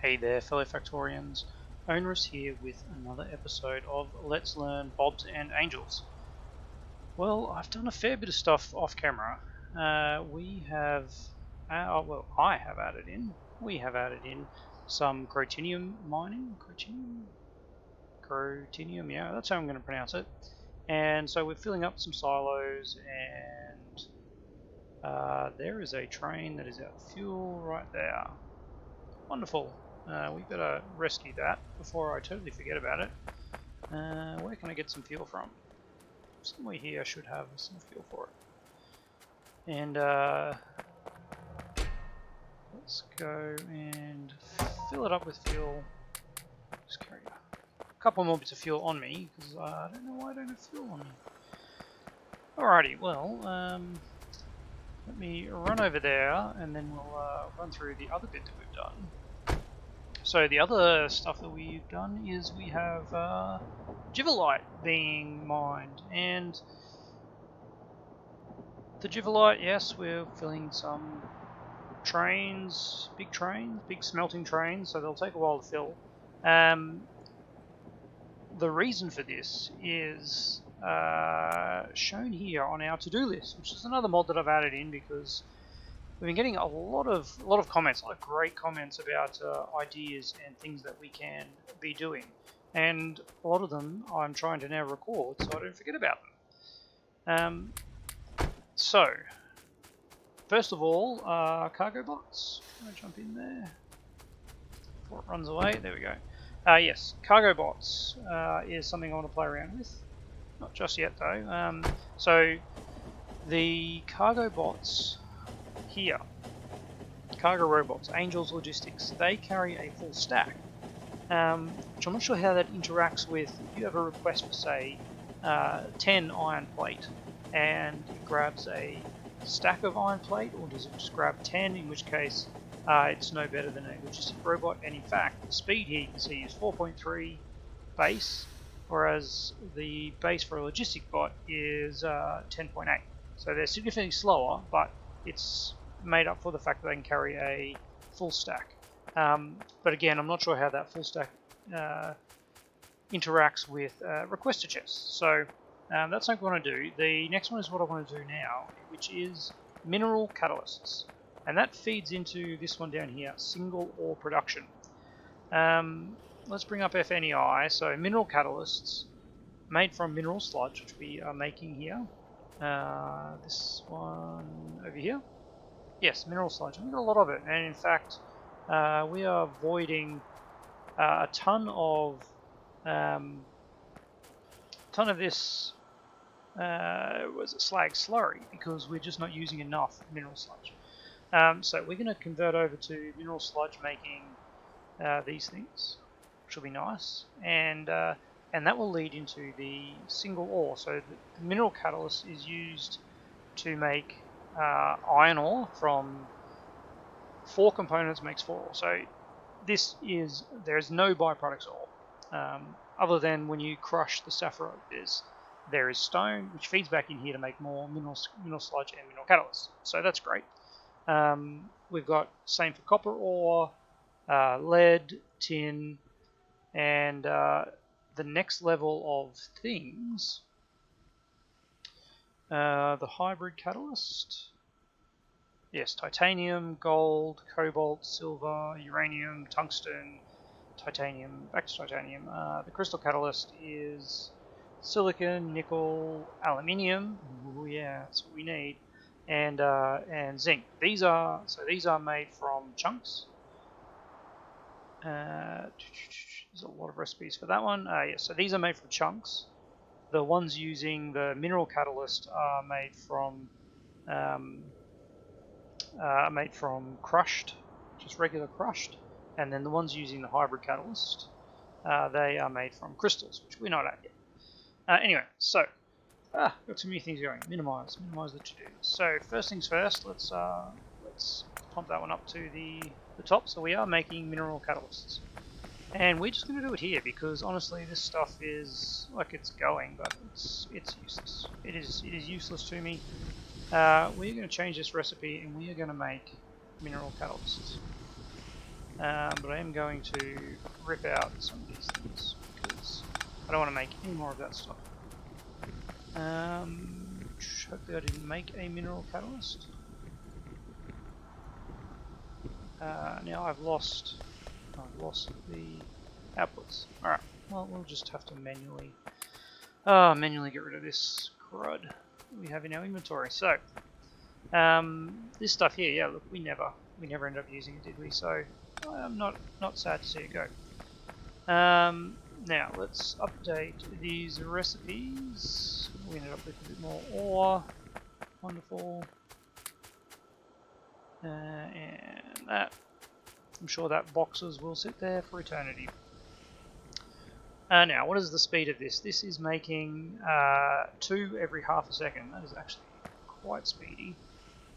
Hey there, fellow Factorians. Onerous here with another episode of Let's Learn Bobs and Angels. Well, I've done a fair bit of stuff off camera. We have, I have added in, we have added in some crotinium mining. Crotinium, yeah, that's how I'm going to pronounce it. And so we're filling up some silos, and there is a train that is out of fuel right there. Wonderful. We better rescue that before I totally forget about it. Where can I get some fuel from? Somewhere here I should have some fuel for it. And let's go and fill it up with fuel. Just carry a couple more bits of fuel on me, because I don't know why I don't have fuel on me. Alrighty, well, let me run over there, and then we'll run through the other bit that we've done. So the other stuff that we've done is we have Givelite being mined, and the Givelite, yes, we're filling some trains, big smelting trains, so they'll take a while to fill. The reason for this is shown here on our to-do list, which is another mod that I've added in because we've been getting a lot of comments, a lot of great comments about ideas and things that we can be doing, and a lot of them I'm trying to now record so I don't forget about them. So, first of all, cargo bots. I'm going to jump in there before it runs away. There we go. Yes, cargo bots is something I want to play around with. Not just yet though. So, the cargo bots here, cargo robots, Angels Logistics, they carry a full stack, which I'm not sure how that interacts with if you have a request for, say, 10 iron plate, and it grabs a stack of iron plate, or does it just grab 10, in which case it's no better than a logistic robot. And in fact, the speed here you can see is 4.3 base, whereas the base for a logistic bot is 10.8. So they're significantly slower, but it's made up for the fact that they can carry a full stack. But again, I'm not sure how that full stack interacts with requester chests. So that's not what I want to do. The next one is what I want to do now, which is mineral catalysts. And that feeds into this one down here, single ore production. Let's bring up FNEI. So mineral catalysts made from mineral sludge, which we are making here. This one over here. Yes, mineral sludge. We've got a lot of it, and in fact, we are voiding a ton of this. Was it slag slurry, because we're just not using enough mineral sludge. So we're going to convert over to mineral sludge, making these things, which will be nice, and that will lead into the single ore. So the mineral catalyst is used to make iron ore. From 4 components makes 4 ore. So there's no byproducts at all, other than when you crush the saffron. There is stone, which feeds back in here to make more mineral sludge and mineral catalyst. So that's great. We've got same for copper ore, lead, tin, and the next level of things. The hybrid catalyst. Yes, titanium, gold, cobalt, silver, uranium, tungsten, titanium, back to titanium. The crystal catalyst is silicon, nickel, aluminium. Ooh, yeah, that's what we need. And zinc. These are made from chunks. There's a lot of recipes for that one. Yes, so these are made from chunks. The ones using the mineral catalyst are made from crushed, just regular crushed, and then the ones using the hybrid catalyst, they are made from crystals, which we're not at yet. Anyway, so got too many things going. Minimize the to-do. So first things first, let's pump that one up to the top. So we are making mineral catalysts. And we're just going to do it here because honestly this stuff is like it's going, but it's useless. It is useless to me. We're going to change this recipe and we are going to make mineral catalysts. but I am going to rip out some of these things because I don't want to make any more of that stuff. Hopefully I didn't make a mineral catalyst. Now I've lost the outputs. Alright, well we'll just have to manually get rid of this crud we have in our inventory. So this stuff here, yeah, look, we never ended up using it, did we? So I'm not sad to see it go. Now let's update these recipes. We ended up with a bit more ore. Wonderful. And that. I'm sure that boxes will sit there for eternity. Now, what is the speed of this? This is making 2 every half a second. That is actually quite speedy.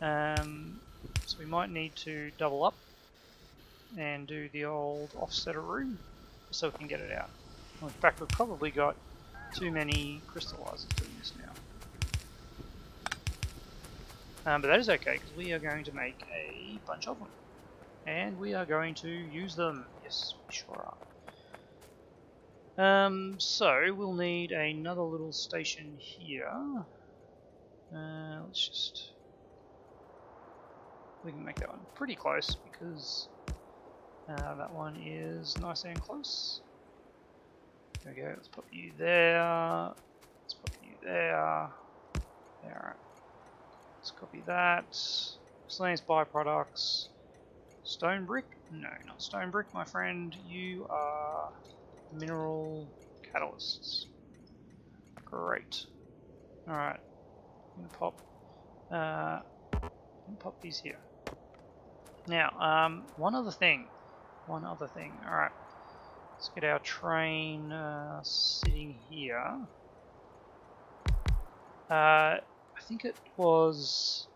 So we might need to double up and do the old offsetter room so we can get it out. Well, in fact, we've probably got too many crystallizers doing this now. But that is okay, because we are going to make a bunch of them. And we are going to use them. Yes, we sure are. So we'll need another little station here. Let's just... We can make that one pretty close, because that one is nice and close. There we go, let's pop you there. Let's pop you there. Alright. Let's copy that. Miscellaneous byproducts. Stone brick? No, not stone brick, my friend. You are mineral catalysts. Great. Alright. I'm gonna pop these here. Now, one other thing. Alright. Let's get our train sitting here. I think it was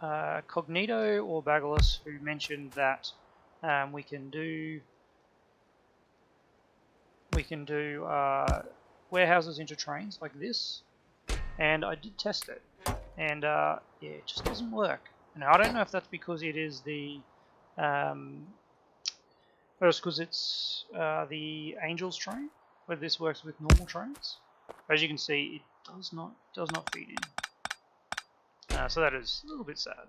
Cognito or Bagalus who mentioned that we can do warehouses into trains like this, and I did test it, and yeah, it just doesn't work. Now I don't know if that's because it is the or it's because it's the Angels train, whether this works with normal trains. As you can see, it does not feed in. So that is a little bit sad.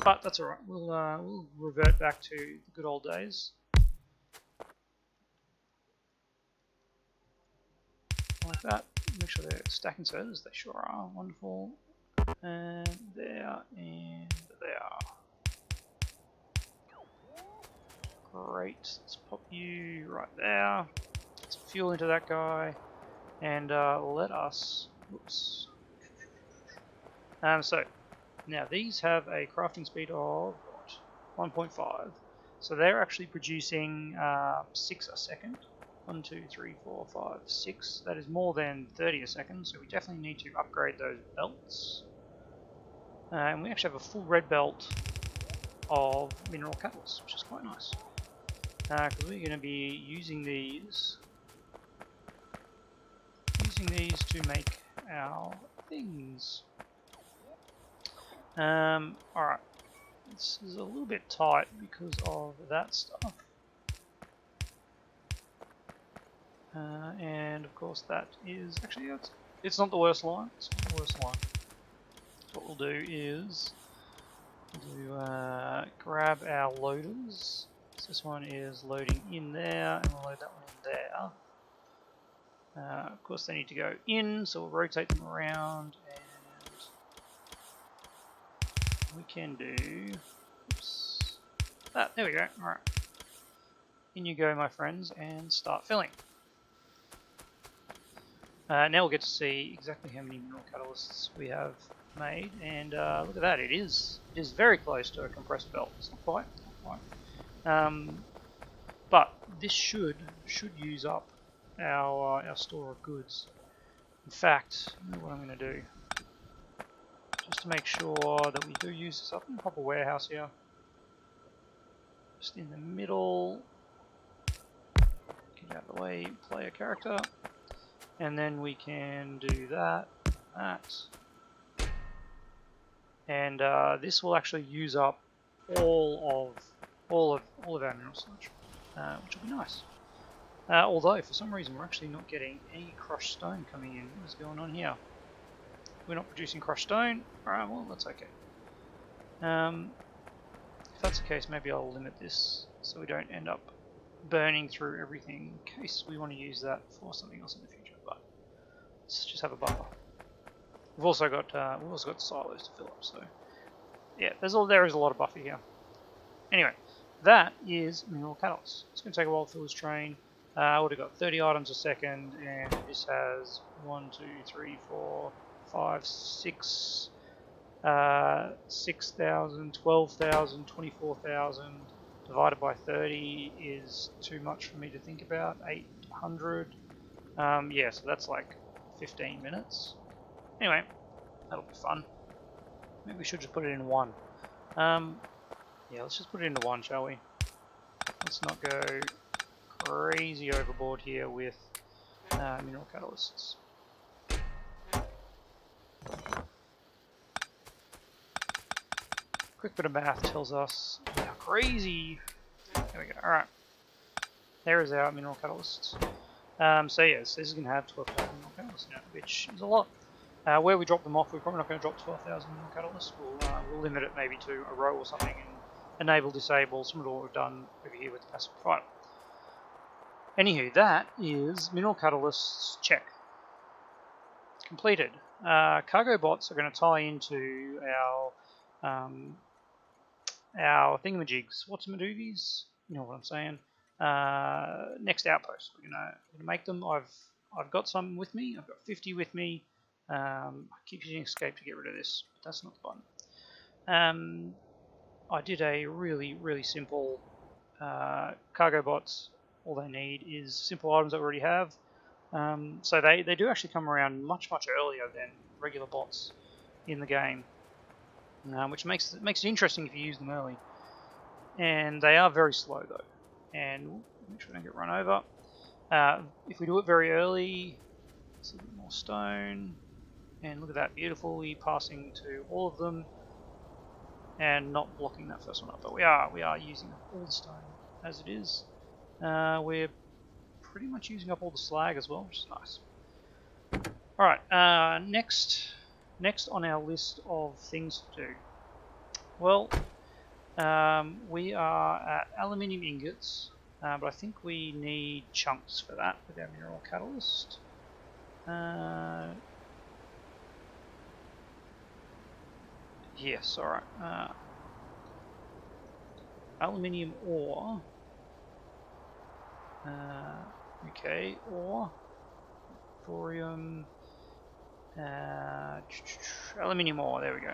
But that's alright. We'll revert back to the good old days. Like that. Make sure they're stacking servers. They sure are. Wonderful. And there, and there. Great. Let's pop you right there. Let's fuel into that guy. And let us... Whoops. So, now these have a crafting speed of what? 1.5. So they're actually producing 6 a second. 1, 2, 3, 4, 5, 6. That is more than 30 a second, so we definitely need to upgrade those belts. And we actually have a full red belt of mineral catalysts, which is quite nice. Because we're going to be using these to make our things. Alright. This is a little bit tight because of that stuff. And of course that is actually it's not the worst line. It's not the worst line. So what we'll do is grab our loaders. So this one is loading in there, and we'll load that one in there. Of course they need to go in, so we'll rotate them around, and we can do that. There we go. All right, in you go, my friends, and start filling. Now we'll get to see exactly how many mineral catalysts we have made, and look at that, it is very close to a compressed belt. It's not quite, but this should use up our store of goods. In fact, I know what I'm going to do, just to make sure that we do use this up. I'm going to pop a warehouse here, just in the middle. Get out of the way, play a character. And then we can do that. And this will actually use up all of our mineral sludge, which will be nice. Although for some reason we're actually not getting any crushed stone coming in. What is going on here? We're not producing crushed stone. Alright, well that's okay. If that's the case, maybe I'll limit this so we don't end up burning through everything in case we want to use that for something else in the future. But let's just have a buffer. We've also got silos to fill up, so yeah, there is a lot of buffer here. Anyway, that is mineral catalyst. It's going to take a while to fill this train. I would have got 30 items a second, and this has 1, 2, 3, 4, 5, 6, 6,000, 12,000, 24,000 divided by 30 is too much for me to think about. 800. Yeah, so that's like 15 minutes. Anyway, that'll be fun. Maybe we should just put it in one. Yeah, let's just put it into one, shall we? Let's not go crazy overboard here with mineral catalysts. Quick bit of math tells us how crazy. There we go. Alright. There is our mineral catalysts. So yes, this is going to have 12,000 mineral catalysts now, which is a lot. Where we drop them off, we're probably not going to drop 12,000 mineral catalysts. We'll limit it maybe to a row or something and enable, disable, similar to what we've done over here with the passive provider. Anywho, that is mineral catalysts check. Completed. Cargo bots are going to tie into our thingamajigs. What's madoovies? You know what I'm saying. Next outpost. We're gonna make them. I've got some with me. I've got 50 with me. I keep using escape to get rid of this, but that's not the button. I did a really simple cargo bots. All they need is simple items that we already have. So they do actually come around much earlier than regular bots in the game, which makes it interesting if you use them early. And they are very slow though. And make sure I don't get run over. If we do it very early, it's a bit more stone. And look at that, beautifully passing to all of them, and not blocking that first one up. But we are using up all the stone as it is. We're pretty much using up all the slag as well, which is nice. Alright, next on our list of things to do. Well, we are at aluminium ingots, but I think we need chunks for that with our mineral catalyst. Yes, alright. Aluminium ore. Okay, ore. Thorium. Aluminium ore, there we go.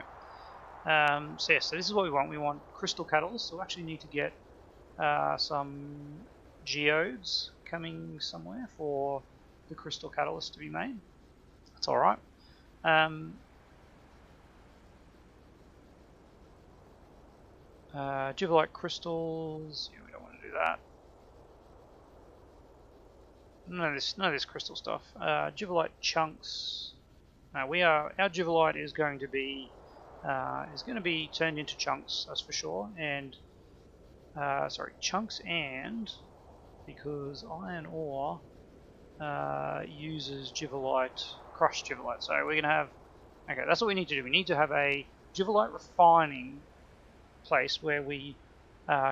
So yes, so this is what we want. We want crystal catalyst, so we actually need to get some geodes coming somewhere for the crystal catalyst to be made. That's alright. Givelite crystals, yeah, we don't want to do that. None of this crystal stuff. Givelite chunks. Our Givelite is going to be turned into chunks, that's for sure. And chunks, and because iron ore uses Givelite, crushed Givelite. So we're gonna have, okay, that's what we need to do. We need to have a Givelite refining place where we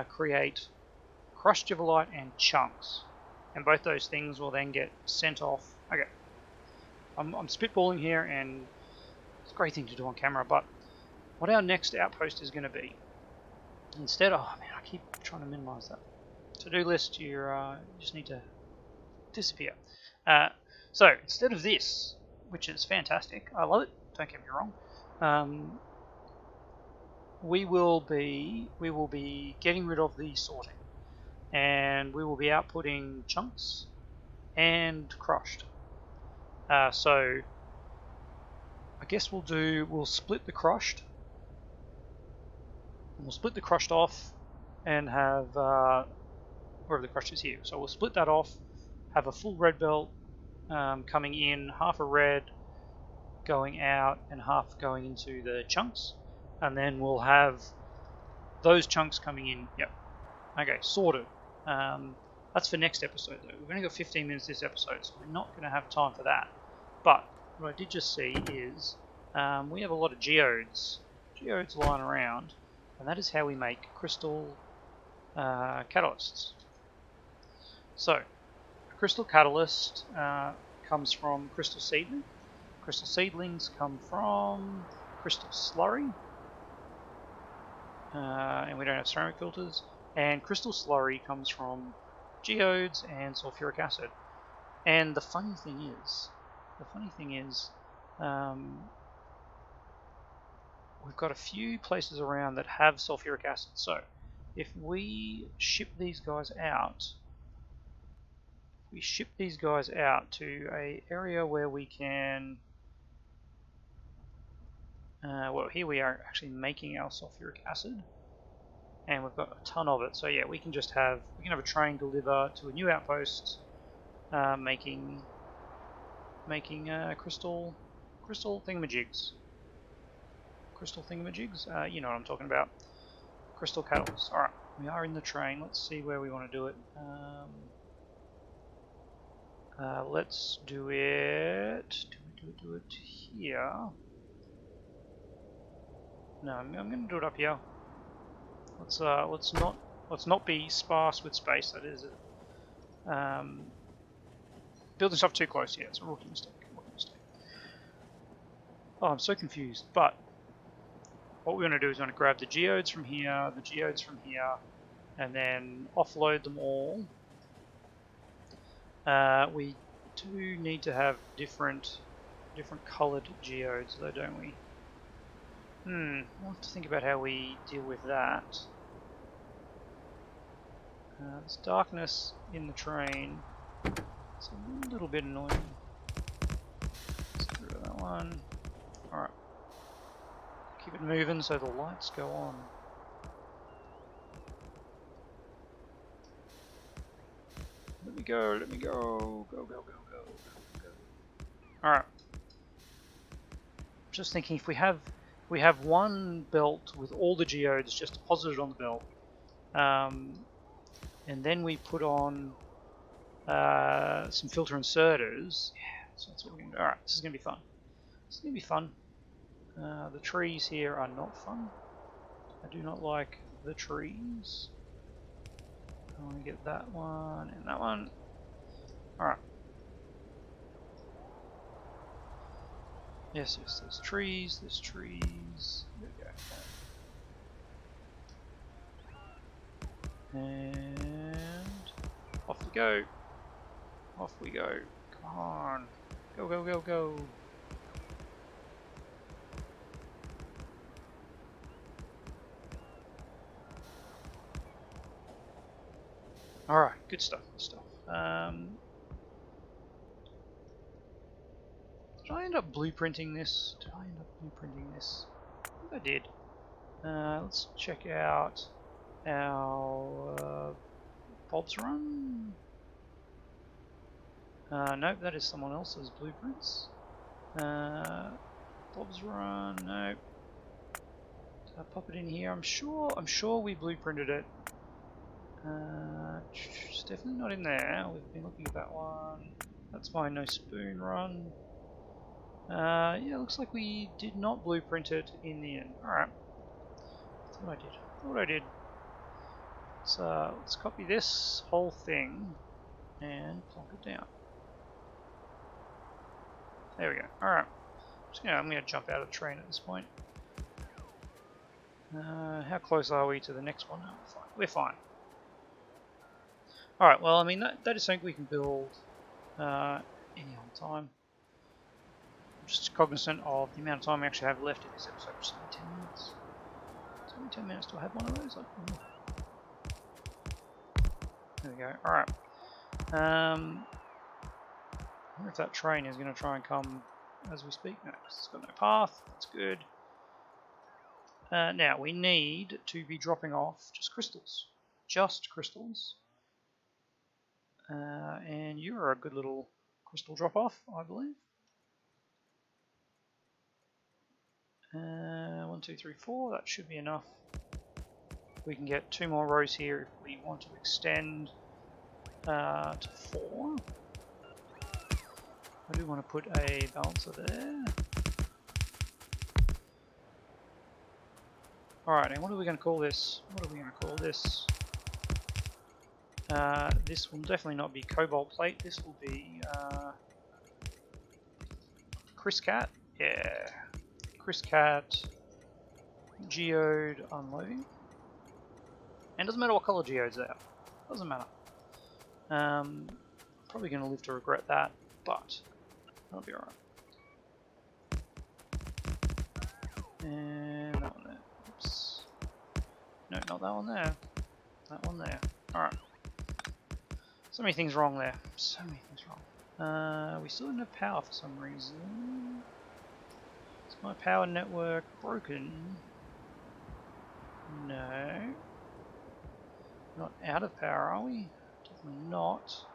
create crushed Givelite and chunks, and both those things will then get sent off. Okay, I'm spitballing here, and it's a great thing to do on camera, but what our next outpost is going to be, instead, oh man, I keep trying to minimize that to-do list. You just need to disappear. So instead of this, which is fantastic, I love it, don't get me wrong, we will be getting rid of the sorting, and we will be outputting chunks and crushed. So I guess we'll split the crushed. And we'll split the crushed off and have wherever the crushed is here. So we'll split that off, have a full red belt coming in, half a red going out and half going into the chunks, and then we'll have those chunks coming in. Yep. Okay, sorted. That's for next episode though. We've only got 15 minutes this episode, so we're not going to have time for that. But what I did just see is we have a lot of geodes lying around, and that is how we make crystal catalysts. So, a crystal catalyst comes from crystal seedling. Crystal seedlings come from crystal slurry, and we don't have ceramic filters. And crystal slurry comes from geodes and sulfuric acid. And the funny thing is, we've got a few places around that have sulfuric acid. So, if we ship these guys out, to a area where we can. Well, here we are actually making our sulfuric acid, and we've got a ton of it. So yeah, we can have a train deliver to a new outpost, making crystal thingamajigs. You know what I'm talking about. Crystal catalysts. All right, we are in the train. Let's see where we want to do it. Let's do it. Do it here. No, I'm going to do it up here. Let's not be sparse with space. That is it. Building stuff too close. Yeah, it's a rookie mistake. Oh, I'm so confused. But what we're going to do is we're going to grab the geodes from here, and then offload them all. We do need to have different coloured geodes, though, don't we? We'll have to think about how we deal with that. There's darkness in the train. It's a little bit annoying. Let's get rid of that one. Alright. Keep it moving so the lights go on. Let me go. Go. Alright. Just thinking, if we have one belt with all the geodes just deposited on the belt, and then we put on some filter inserters. Yeah, so that's what we're going to do. Alright, this is going to be fun. The trees here are not fun. I do not like the trees. I want to get that one and that one. Alright. Yes, there's trees. There we go. And off we go. Come on. Go. Alright, good stuff. Did I end up blueprinting this? I think I did. Let's check out our Bob's Run. Nope, that is someone else's blueprints. Bob's Run, nope. Did I pop it in here? I'm sure we blueprinted it. It's definitely not in there. We've been looking at that one. That's my no spoon run. Yeah, looks like we did not blueprint it in the end. Alright. Thought I did. So let's copy this whole thing and plonk it down. There we go. Alright. I'm going to jump out of the train at this point. How close are we to the next one? No, we're fine. Alright, well, I mean, that is something we can build any old time. I'm just cognizant of the amount of time we actually have left in this episode, which is only 10 minutes. It's only 10 minutes to have one of those. There we go. Alright. I wonder if that train is going to try and come as we speak. No, it's got no path. That's good. Now, we need to be dropping off just crystals. And you are a good little crystal drop-off, I believe. 1, 2, 3, 4. That should be enough We can get 2 more rows here if we want to extend to 4. I do want to put a balancer there. Alright, and what are we going to call this? What are we going to call this? This will definitely not be cobalt plate. This will be Criscat. Yeah, Criscat geode unloading. And doesn't matter what color geodes they are. Doesn't matter. Probably going to live to regret that, but that'll be alright. And that one there. Oops. No, not that one there. That one there. Alright. So many things wrong there. So many things wrong. We still don't have power for some reason. Is my power network broken? No. Not out of power, are we? Definitely not.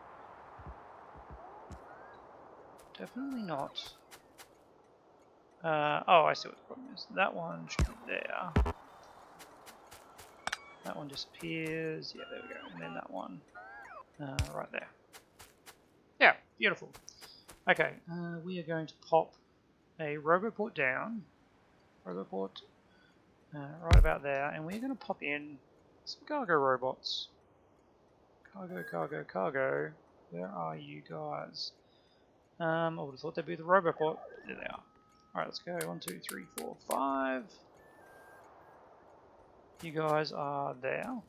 Definitely not. Oh, I see what the problem is. That one should be there. That one disappears. Yeah, there we go. And then that one. Right there. Yeah, beautiful. Okay, we are going to pop a Roboport down. Roboport right about there. And we're going to pop in some cargo robots. Cargo, cargo, cargo. Where are you guys? I would have thought they'd be the Roboport. There they are. Alright, let's go. 1, 2, 3, 4, 5. You guys are there.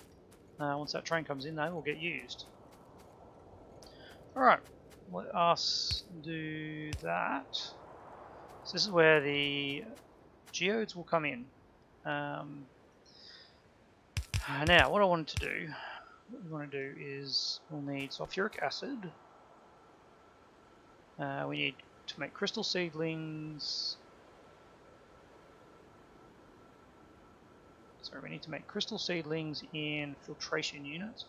Once that train comes in, they will get used. Alright, let us do that. So this is where the geodes will come in. Now, what I wanted to do, what we want to do is we'll need sulfuric acid. We need to make crystal seedlings. Sorry, we need to make crystal seedlings in filtration units.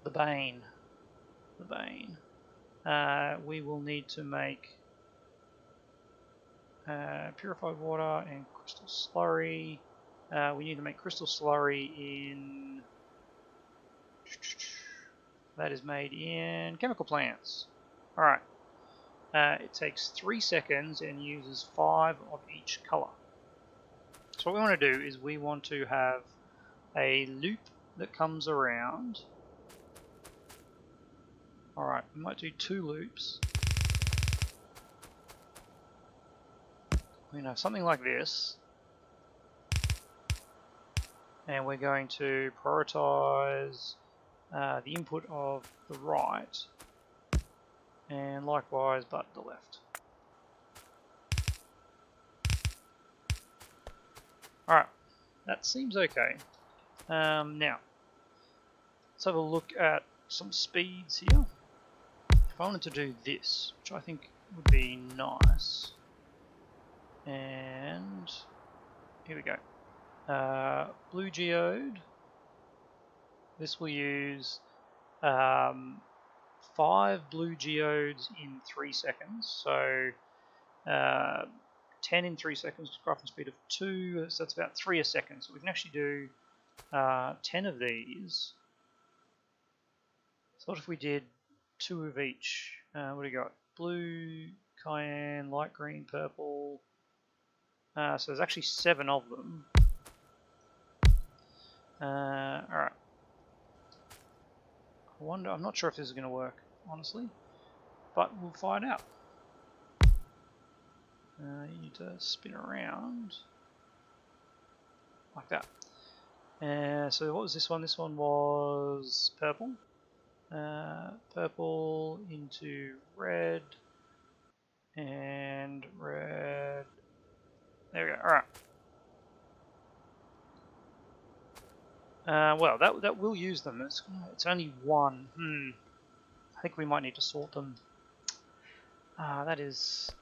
The Bane. The Bane. We will need to make purified water and crystal slurry. We need to make crystal slurry in... That is made in chemical plants. Alright. It takes 3 seconds and uses 5 of each color. So what we want to do is we want to have a loop that comes around. Alright, we might do 2 loops. We have something like this. And we're going to prioritize the input of the right. And likewise, but the left. Alright, that seems okay. Now, let's have a look at some speeds here. If I wanted to do this, which I think would be nice, and here we go. Blue geode. This will use 5 blue geodes in 3 seconds. So 10 in 3 seconds, crafting speed of 2, so that's about 3 a second. So we can actually do 10 of these. So what if we did 2 of each? What do we got? Blue, cayenne, light green, purple. So there's actually 7 of them. Alright. I wonder, I'm not sure if this is going to work, honestly, but we'll find out. You need to spin around like that. So what was this one? This one was purple. Purple into red and red. There we go. All right. Well, that will use them. It's only 1. I think we might need to sort them. That is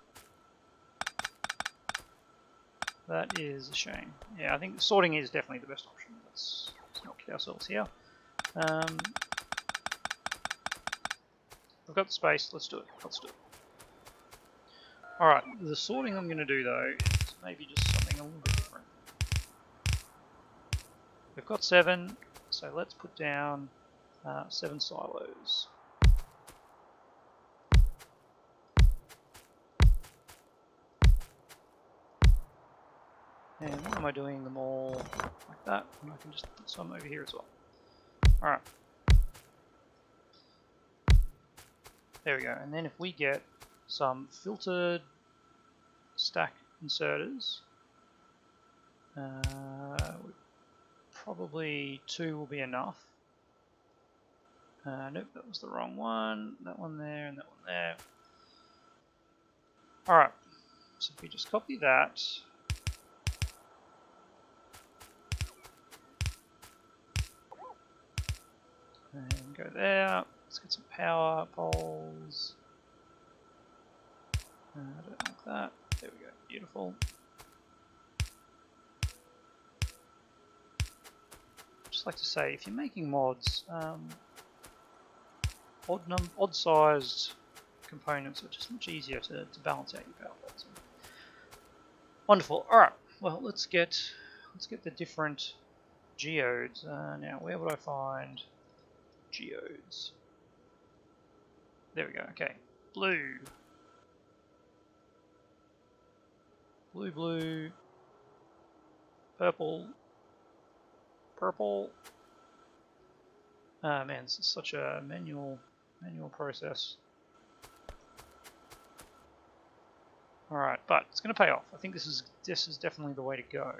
a shame. Yeah, I think sorting is definitely the best option. Let's not kid ourselves here. We've got the space. Let's do it. Let's do it. All right. The sorting I'm going to do though is maybe just something a little bit different. We've got 7, so let's put down 7 silos. And why am I doing them all like that? And I can just put some over here as well. Alright. There we go. And then if we get some filtered stack inserters, probably 2 will be enough. Nope, that was the wrong one. That one there and that one there. Alright, so if we just copy that. And go there. Let's get some power poles. I don't like that. There we go. Beautiful. Just like to say, if you're making mods, odd sized components are just much easier to balance out your power poles. Wonderful. All right. Well, let's get the different geodes. Now, where would I find geodes? There we go. Okay. Blue. Blue. Purple. Man, this is such a manual process. Alright, but it's going to pay off. I think this is definitely the way to go.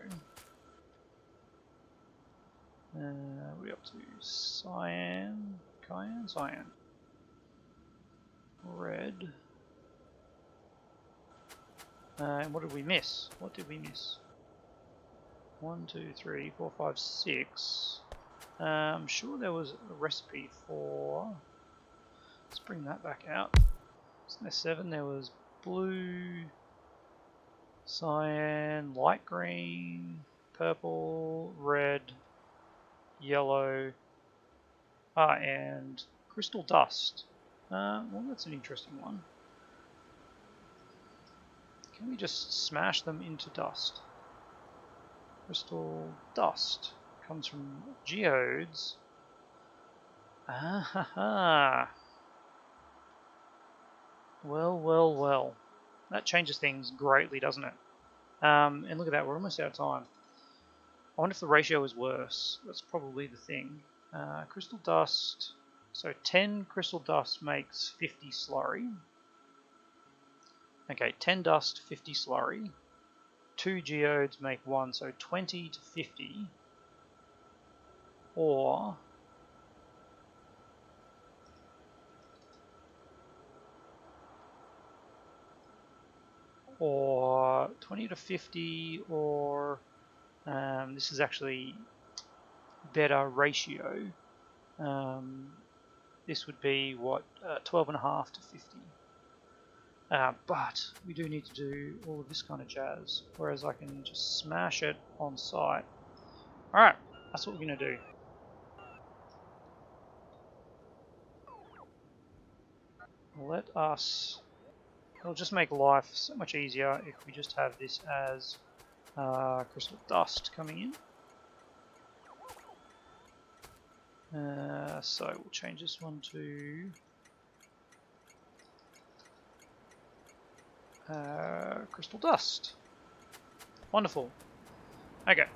What are we up to? Cyan. Red. And what did we miss? 1, 2, 3, 4, 5, 6. I'm sure there was a recipe for. Let's bring that back out. Isn't there 7? There was blue, cyan, light green, purple, red, yellow, and crystal dust. Well, that's an interesting one. Can we just smash them into dust? Crystal dust comes from geodes. Well. That changes things greatly, doesn't it? And look at that, we're almost out of time. I wonder if the ratio is worse. That's probably the thing. Crystal dust. So 10 crystal dust makes 50 slurry. Okay, 10 dust, 50 slurry. 2 geodes make 1, so 20 to 50. Or 20 to 50, or this is actually better ratio. This would be what, 12.5 to 50. But we do need to do all of this kind of jazz, whereas I can just smash it on site. Alright, that's what we're going to do. It'll just make life so much easier if we just have this as crystal dust coming in. So we'll change this one to crystal dust. Wonderful. Okay.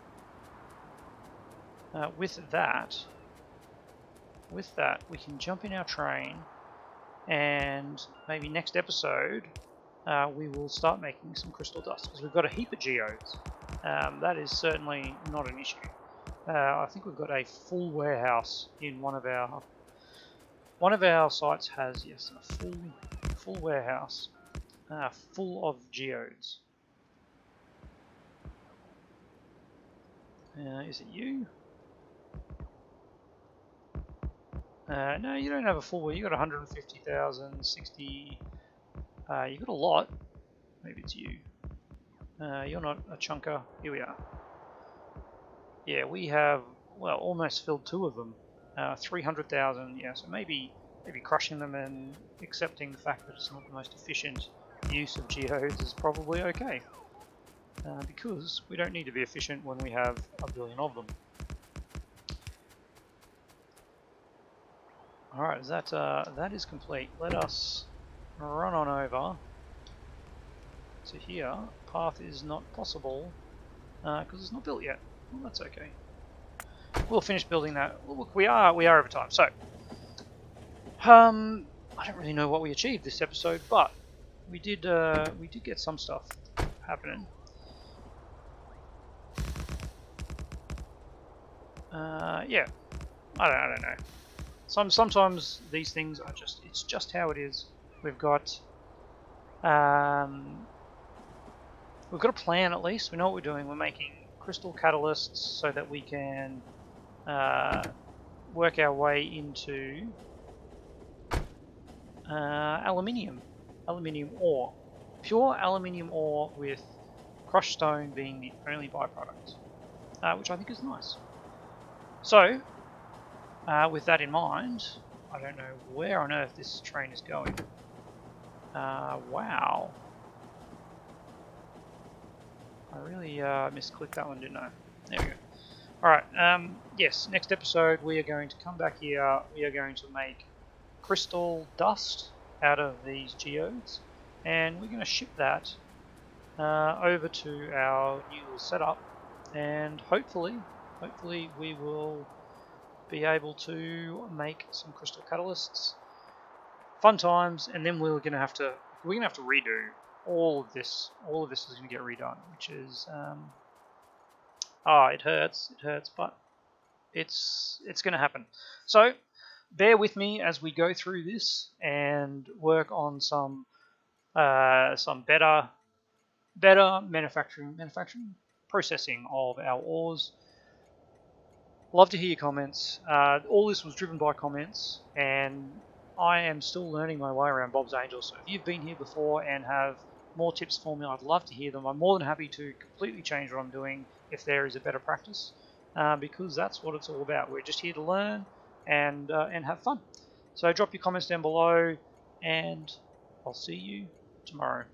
With that, we can jump in our train, and maybe next episode we will start making some crystal dust, because we've got a heap of geodes. That is certainly not an issue. I think we've got a full warehouse in one of our sites. Has, yes, a full warehouse full of geodes. Is it you? No, you don't have a full. You got 150,000, 60. You got a lot. Maybe it's you. You're not a chunker. Here we are. Yeah, we have, well, almost filled 2 of them. 300,000. Yeah, so maybe crushing them and accepting the fact that it's not the most efficient use of geodes is probably okay. Because we don't need to be efficient when we have a billion of them. Alright, that is complete. Let us run on over to here. Path is not possible because it's not built yet. Well, that's okay. We'll finish building that. Well, look, we are over time. So, I don't really know what we achieved this episode, but we did get some stuff happening. Yeah, I don't know. Sometimes these things are it's just how it is. We've got a plan at least. We know what we're doing. We're making crystal catalysts so that we can work our way into aluminium ore, pure aluminium ore with crushed stone being the only byproduct, which I think is nice. So, with that in mind, I don't know where on earth this train is going. Wow. I really misclicked that one, didn't I? There we go. Alright, yes, next episode we are going to come back here. We are going to make crystal dust out of these geodes, and we're going to ship that over to our new little setup, and hopefully we will be able to make some crystal catalysts. Fun times, and then we're gonna have to redo all of this. All of this is gonna get redone, which is it hurts, but it's gonna happen. So bear with me as we go through this and work on some better manufacturing processing of our ores. Love to hear your comments. All this was driven by comments, and I am still learning my way around Bob's Angels. So if you've been here before and have more tips for me, I'd love to hear them. I'm more than happy to completely change what I'm doing if there is a better practice, because that's what it's all about. We're just here to learn and have fun. So drop your comments down below, and I'll see you tomorrow.